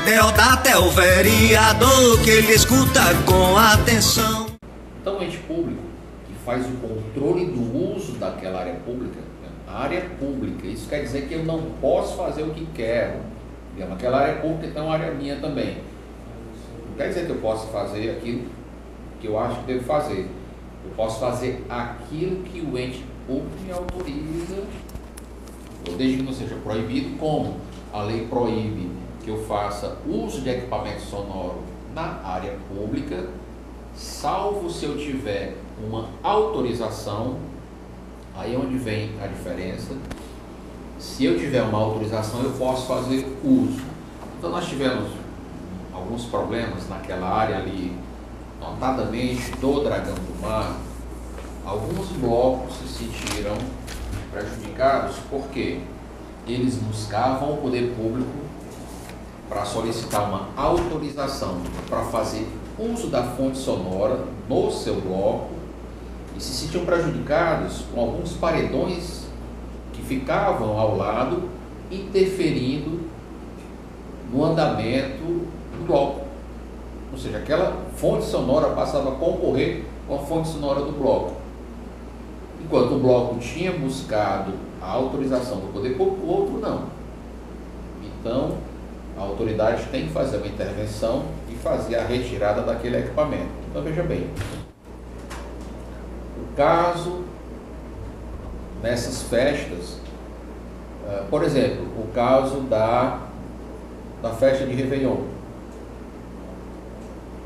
Deodata é o vereador que ele escuta com atenção. Então, o ente público que faz o controle do uso daquela área pública, a área pública, isso quer dizer que eu não posso fazer o que quero. Aquela área pública tem uma área minha também. Não quer dizer que eu possa fazer aquilo que eu acho que devo fazer. Eu posso fazer aquilo que o ente público me autoriza, ou desde que não seja proibido, como a lei proíbe que eu faça uso de equipamento sonoro na área pública, salvo se eu tiver uma autorização. Aí é onde vem a diferença. Se eu tiver uma autorização, eu posso fazer uso. Então nós tivemos alguns problemas naquela área ali, notadamente do Dragão do Mar. Alguns blocos se sentiram prejudicados porque eles buscavam o poder público para solicitar uma autorização para fazer uso da fonte sonora no seu bloco e se sentiam prejudicados com alguns paredões que ficavam ao lado, interferindo no andamento do bloco. Ou seja, aquela fonte sonora passava a concorrer com a fonte sonora do bloco. Enquanto o bloco tinha buscado a autorização do poder público, o outro não. Então, a autoridade tem que fazer uma intervenção e fazer a retirada daquele equipamento. Então, veja bem, o caso nessas festas, por exemplo, o caso da festa de Réveillon,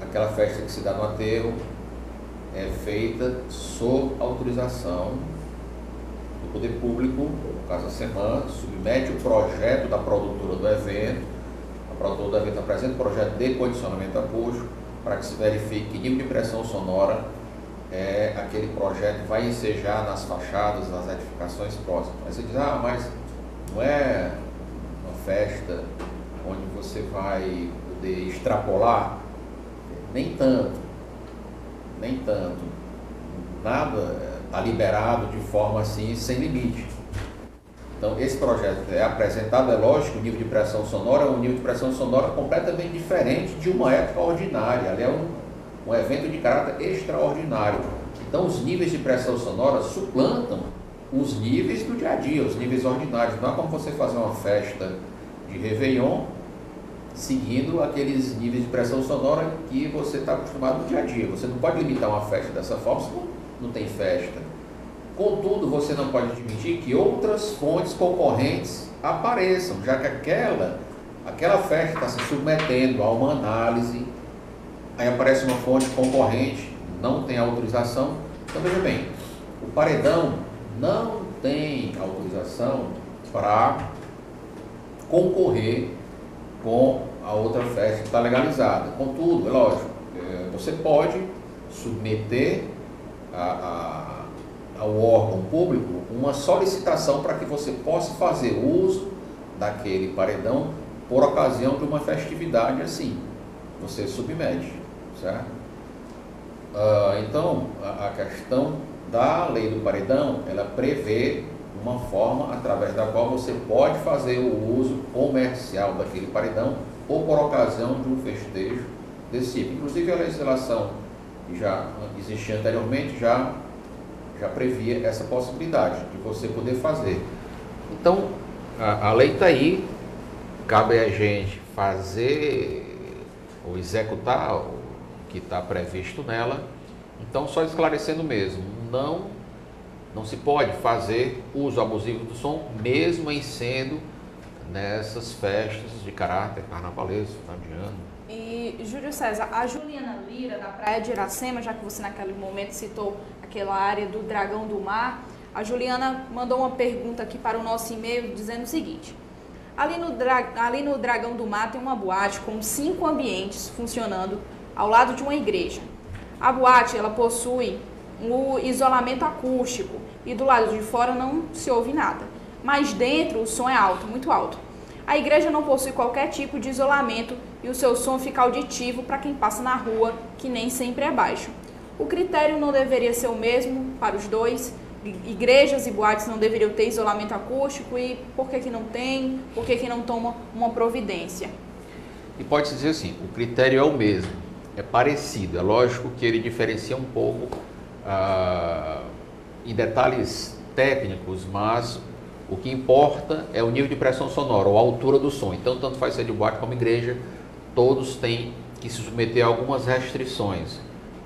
aquela festa que se dá no aterro, é feita sob autorização do poder público, no caso a SEMAN, submete o projeto da produtora do evento, a produtora do evento apresenta o projeto de condicionamento acústico para que se verifique que nível de pressão sonora aquele projeto vai ensejar nas fachadas, nas edificações próximas. Aí você diz, mas não é uma festa onde você vai poder extrapolar? Nem tanto. Nada está liberado de forma assim, sem limite. Então, esse projeto é apresentado, é lógico, o nível de pressão sonora é um nível de pressão sonora completamente diferente de uma época ordinária. Ali é um evento de caráter extraordinário. Então, os níveis de pressão sonora suplantam os níveis do dia a dia, os níveis ordinários. Não é como você fazer uma festa de Réveillon seguindo aqueles níveis de pressão sonora que você está acostumado no dia a dia. Você não pode limitar uma festa dessa forma, se não tem festa. Contudo, você não pode admitir que outras fontes concorrentes apareçam, já que aquela festa está se submetendo a uma análise, aí aparece uma fonte concorrente, não tem autorização. Então, veja bem, o paredão não tem autorização para concorrer com a outra festa que está legalizada. Contudo, é lógico, você pode submeter ao órgão público uma solicitação para que você possa fazer uso daquele paredão por ocasião de uma festividade assim. Você submete, certo? Então, a questão da lei do paredão, ela prevê uma forma através da qual você pode fazer o uso comercial daquele paredão ou por ocasião de um festejo desse tipo. Inclusive, a legislação que já existia anteriormente já previa essa possibilidade de você poder fazer. Então, a lei está aí, cabe a gente fazer ou executar o que está previsto nela. Então, só esclarecendo mesmo, não se pode fazer uso abusivo do som, mesmo em sendo nessas festas de caráter carnavalesco, final de ano. E, Júlio César, a Juliana Lira, da Praia de Iracema, já que você naquele momento citou aquela área do Dragão do Mar, a Juliana mandou uma pergunta aqui para o nosso e-mail dizendo o seguinte: ali no Dragão do Mar tem uma boate com 5 ambientes funcionando ao lado de uma igreja. A boate, ela possui o isolamento acústico e do lado de fora não se ouve nada, mas dentro o som é alto, muito alto. A igreja não possui qualquer tipo de isolamento e o seu som fica auditivo para quem passa na rua, que nem sempre é baixo. O critério não deveria ser o mesmo para os dois? Igrejas e boates não deveriam ter isolamento acústico e por que não tem? Por que não toma uma providência? E pode-se dizer assim, o critério é o mesmo, é parecido, é lógico que ele diferencia um pouco em detalhes técnicos, mas o que importa é o nível de pressão sonora, ou a altura do som. Então, tanto faz ser de boate como igreja, todos têm que se submeter a algumas restrições.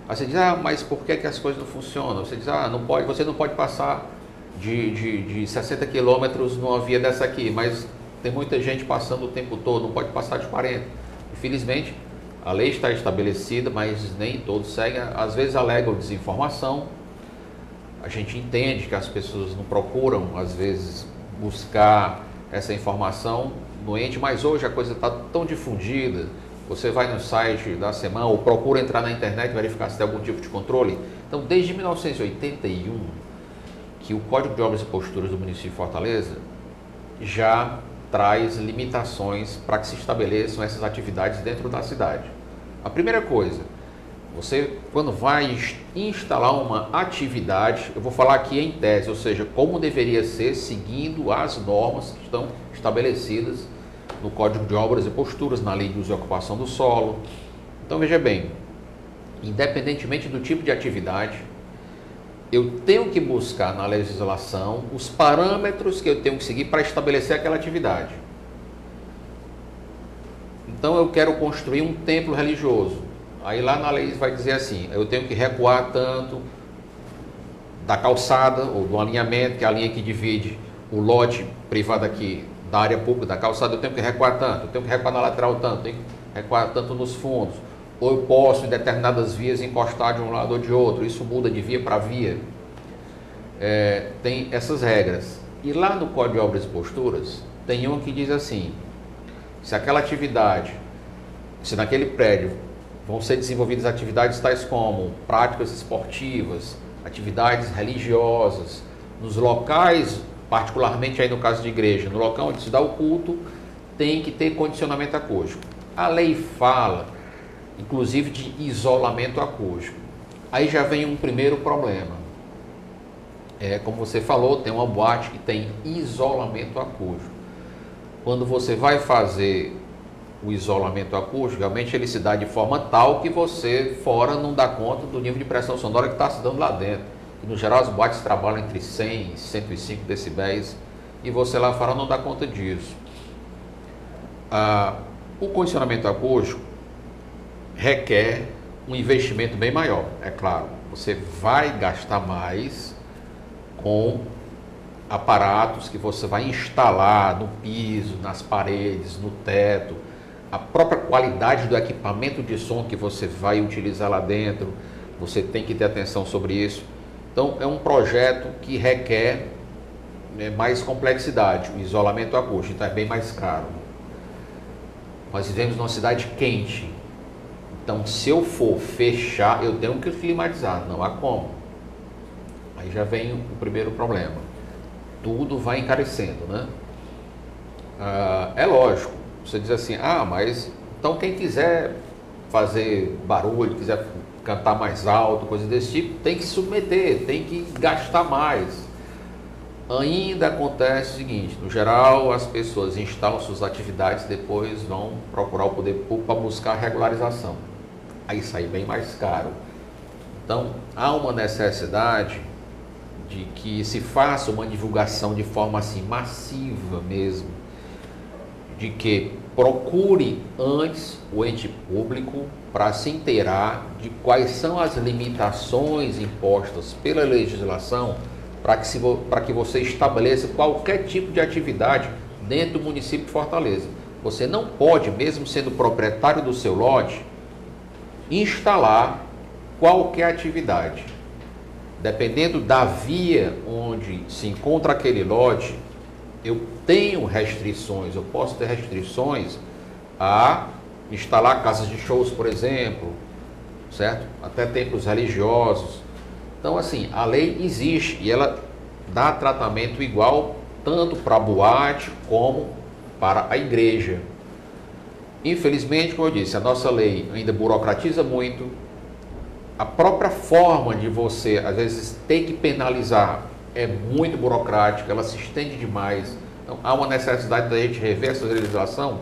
Aí você diz, mas por que as coisas não funcionam? Você diz, você não pode passar de 60 quilômetros numa via dessa aqui, mas tem muita gente passando o tempo todo, não pode passar de 40. Infelizmente, a lei está estabelecida, mas nem todos seguem. Às vezes alegam desinformação. A gente entende que as pessoas não procuram, às vezes, buscar essa informação no ente, mas hoje a coisa está tão difundida. Você vai no site da semana ou procura entrar na internet e verificar se tem algum tipo de controle. Então, desde 1981, que o Código de Obras e Posturas do município de Fortaleza já traz limitações para que se estabeleçam essas atividades dentro da cidade. A primeira coisa, você quando vai instalar uma atividade, eu vou falar aqui em tese, ou seja, como deveria ser seguindo as normas que estão estabelecidas no Código de Obras e Posturas, na Lei de Uso e Ocupação do Solo. Então veja bem, independentemente do tipo de atividade, eu tenho que buscar na legislação os parâmetros que eu tenho que seguir para estabelecer aquela atividade. Então eu quero construir um templo religioso. Aí lá na lei vai dizer assim, eu tenho que recuar tanto da calçada ou do alinhamento, que é a linha que divide o lote privado aqui da área pública, da calçada, eu tenho que recuar tanto, eu tenho que recuar na lateral tanto, eu tenho que recuar tanto nos fundos. Ou eu posso, em determinadas vias, encostar de um lado ou de outro. Isso muda de via para via. Tem essas regras. E lá no Código de Obras e Posturas, tem um que diz assim, se aquela atividade, se naquele prédio vão ser desenvolvidas atividades tais como práticas esportivas, atividades religiosas, nos locais, particularmente aí no caso de igreja, no local onde se dá o culto, tem que ter condicionamento acústico. A lei fala inclusive de isolamento acústico. Aí já vem um primeiro problema. Como você falou, tem uma boate que tem isolamento acústico. Quando você vai fazer o isolamento acústico, realmente ele se dá de forma tal que você fora não dá conta do nível de pressão sonora que está se dando lá dentro. E, no geral, as boates trabalham entre 100 e 105 decibéis e você lá fora não dá conta disso. O condicionamento acústico requer um investimento bem maior, é claro. Você vai gastar mais com aparatos que você vai instalar no piso, nas paredes, no teto, a própria qualidade do equipamento de som que você vai utilizar lá dentro, você tem que ter atenção sobre isso. Então, é um projeto que requer mais complexidade, o isolamento acústico, então é bem mais caro. Nós vivemos numa cidade quente, então se eu for fechar, eu tenho que climatizar, não há como. Aí já vem o primeiro problema, tudo vai encarecendo, né? É lógico, você diz assim, mas então quem quiser fazer barulho, quiser cantar mais alto, coisas desse tipo, tem que se submeter, tem que gastar mais. Ainda acontece o seguinte, no geral as pessoas instalam suas atividades, depois vão procurar o poder público para buscar regularização. Aí sai bem mais caro. Então há uma necessidade de que se faça uma divulgação de forma assim massiva mesmo, de que procure antes o ente público para se inteirar de quais são as limitações impostas pela legislação para que você estabeleça qualquer tipo de atividade dentro do município de Fortaleza. Você não pode, mesmo sendo proprietário do seu lote, instalar qualquer atividade. Dependendo da via onde se encontra aquele lote, eu tenho restrições, eu posso ter restrições a instalar casas de shows, por exemplo, certo? Até templos religiosos. Então, assim, a lei existe e ela dá tratamento igual tanto para a boate como para a igreja. Infelizmente, como eu disse, a nossa lei ainda burocratiza muito. A própria forma de você, às vezes, ter que penalizar é muito burocrática, ela se estende demais. Então, há uma necessidade da gente rever essa legislação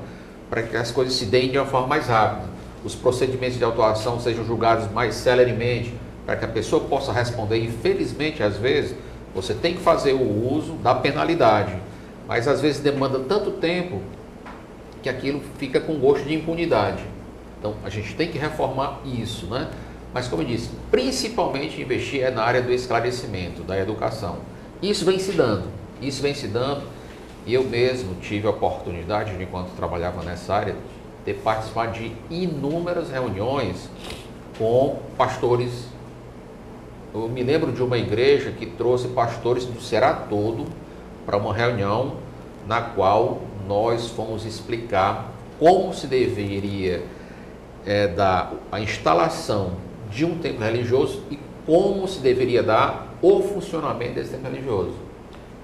para que as coisas se deem de uma forma mais rápida, os procedimentos de autuação sejam julgados mais celeremente, para que a pessoa possa responder. Infelizmente, às vezes, você tem que fazer o uso da penalidade, mas às vezes demanda tanto tempo que aquilo fica com gosto de impunidade. Então, a gente tem que reformar isso, né? Mas, como eu disse, principalmente investir na área do esclarecimento, da educação. Isso vem se dando, e eu mesmo tive a oportunidade, enquanto trabalhava nessa área, de participar de inúmeras reuniões com pastores. Eu me lembro de uma igreja que trouxe pastores do Ceará todo para uma reunião na qual nós fomos explicar como se deveria dar a instalação de um templo religioso e como se deveria dar o funcionamento desse templo religioso,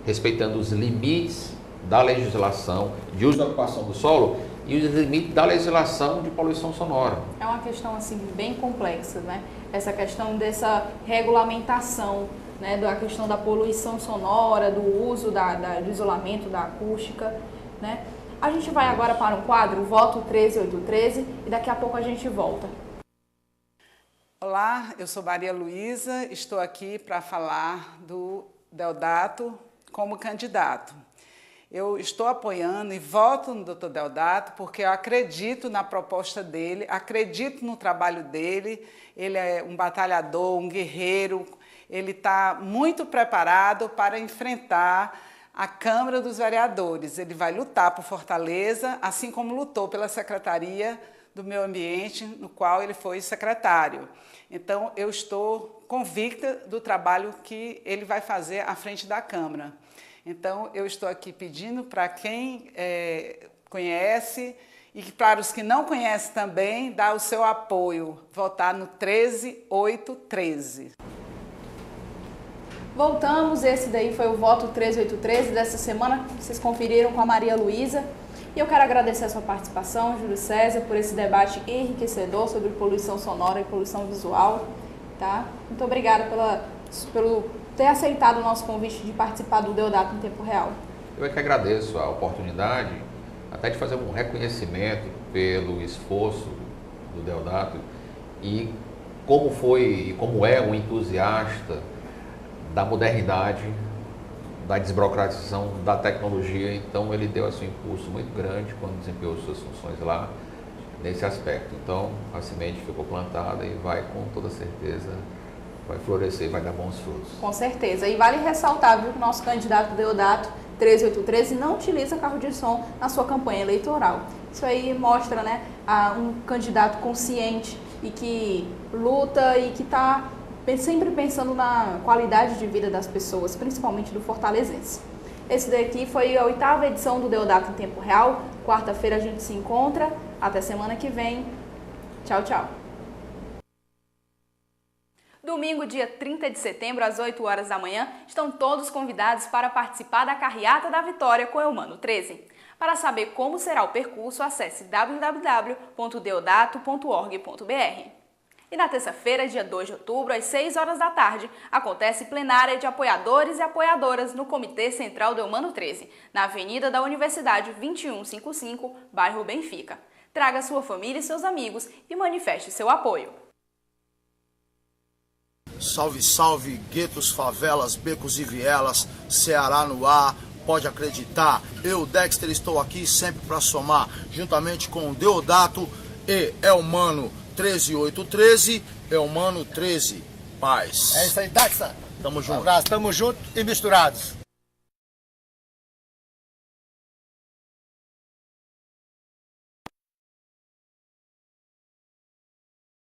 respeitando os limites da legislação de uso da ocupação do solo e os limites da legislação de poluição sonora. É uma questão assim bem complexa, né? Essa questão dessa regulamentação, né? Da questão da poluição sonora, do uso do isolamento, da acústica, né? A gente vai agora para um quadro, Voto 13813, e daqui a pouco a gente volta. Olá, eu sou Maria Luísa, estou aqui para falar do Deodato como candidato. Eu estou apoiando e voto no Dr. Deodato porque eu acredito na proposta dele, acredito no trabalho dele. Ele é um batalhador, um guerreiro, ele está muito preparado para enfrentar a Câmara dos Vereadores. Ele vai lutar por Fortaleza, assim como lutou pela Secretaria do Meio Ambiente, no qual ele foi secretário. Então, eu estou convicta do trabalho que ele vai fazer à frente da Câmara. Então, eu estou aqui pedindo para quem conhece e para os que não conhecem também, dar o seu apoio, votar no 13813. Voltamos, esse daí foi o Voto 13813 dessa semana, vocês conferiram com a Maria Luísa. E eu quero agradecer a sua participação, Júlio César, por esse debate enriquecedor sobre poluição sonora e poluição visual. Tá? Muito obrigada pelo ter aceitado o nosso convite de participar do Deodato em tempo real. Eu é que agradeço a oportunidade, até de fazer um reconhecimento pelo esforço do Deodato e como foi e como é um entusiasta da modernidade, da desburocratização da tecnologia. Então ele deu assim, um impulso muito grande quando desempenhou suas funções lá nesse aspecto. Então a semente ficou plantada e vai com toda certeza vai florescer, vai dar bons frutos. Com certeza. E vale ressaltar, viu, que o nosso candidato Deodato 13813 não utiliza carro de som na sua campanha eleitoral. Isso aí mostra, né, um candidato consciente e que luta e que está sempre pensando na qualidade de vida das pessoas, principalmente do fortalezense. Esse daqui foi a 8ª edição do Deodato em Tempo Real. Quarta-feira a gente se encontra. Até semana que vem. Tchau, tchau. Domingo, dia 30 de setembro, às 8 horas da manhã, estão todos convidados para participar da Carreata da Vitória com Eumano 13. Para saber como será o percurso, acesse www.deodato.org.br. E na terça-feira, dia 2 de outubro, às 6 horas da tarde, acontece plenária de apoiadores e apoiadoras no Comitê Central do Eumano 13, na Avenida da Universidade 2155, bairro Benfica. Traga sua família e seus amigos e manifeste seu apoio. Salve, salve, guetos, favelas, becos e vielas, Ceará no ar, pode acreditar. Eu, Dexter, estou aqui sempre para somar, juntamente com o Deodato e Eumano 13813, Eumano 13. Paz. É isso aí, Dexter. Tamo junto. Um abraço, tamo junto e misturados.